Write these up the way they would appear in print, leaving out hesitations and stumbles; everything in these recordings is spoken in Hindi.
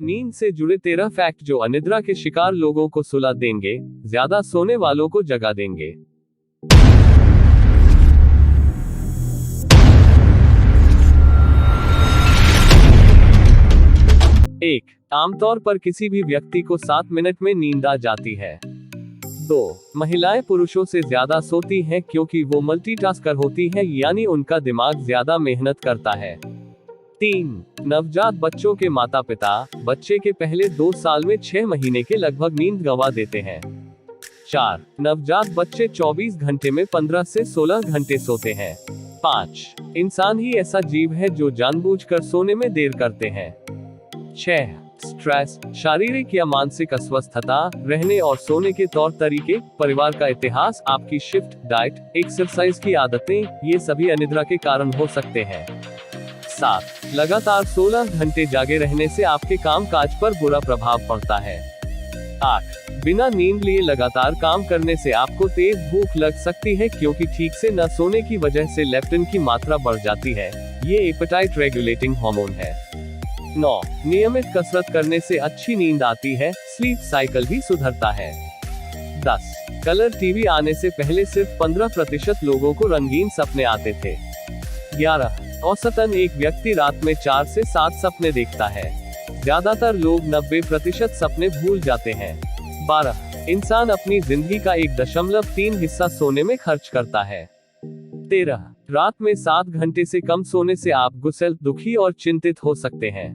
नींद से जुड़े 13 फैक्ट जो अनिद्रा के शिकार लोगों को सुला देंगे, ज्यादा सोने वालों को जगा देंगे। 1. आमतौर पर किसी भी व्यक्ति को 7 मिनट में नींद आ जाती है। 2. महिलाएं पुरुषों से ज्यादा सोती हैं क्योंकि वो मल्टीटास्कर होती हैं, यानी उनका दिमाग ज्यादा मेहनत करता है। 3. नवजात बच्चों के माता पिता बच्चे के पहले 2 साल में 6 महीने के लगभग नींद गंवा देते हैं। 4. नवजात बच्चे 24 घंटे में 15 से 16 घंटे सोते हैं। 5. इंसान ही ऐसा जीव है जो जानबूझकर सोने में देर करते हैं। 6. स्ट्रेस, शारीरिक या मानसिक अस्वस्थता, रहने और सोने के तौर तरीके, परिवार का इतिहास, आपकी शिफ्ट, डाइट, एक्सरसाइज की आदतें, ये सभी अनिद्रा के कारण हो सकते हैं। 7. लगातार 16 घंटे जागे रहने से आपके कामकाज पर बुरा प्रभाव पड़ता है। 8. बिना नींद लिए लगातार काम करने से आपको तेज भूख लग सकती है क्योंकि ठीक से न सोने की वजह से लेप्टिन की मात्रा बढ़ जाती है। ये एपेटाइट रेगुलेटिंग हार्मोन है। 9. नियमित कसरत करने से अच्छी नींद आती है, स्लीप साइकिल भी सुधरता है। 10. कलर टीवी आने से पहले सिर्फ 15% लोगों को रंगीन सपने आते थे। 11. औसतन एक व्यक्ति रात में 4 से 7 सपने देखता है। ज्यादातर लोग 90% सपने भूल जाते हैं। 12. इंसान अपनी जिंदगी का 1.3 हिस्सा सोने में खर्च करता है। 13. रात में 7 घंटे से कम सोने से आप गुस्से, दुखी और चिंतित हो सकते हैं।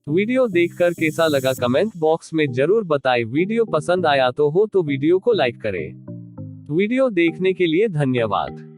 वीडियो देखकर कैसा लगा कमेंट बॉक्स में जरूर बताएं। वीडियो पसंद आया तो वीडियो को लाइक करें। वीडियो देखने के लिए धन्यवाद।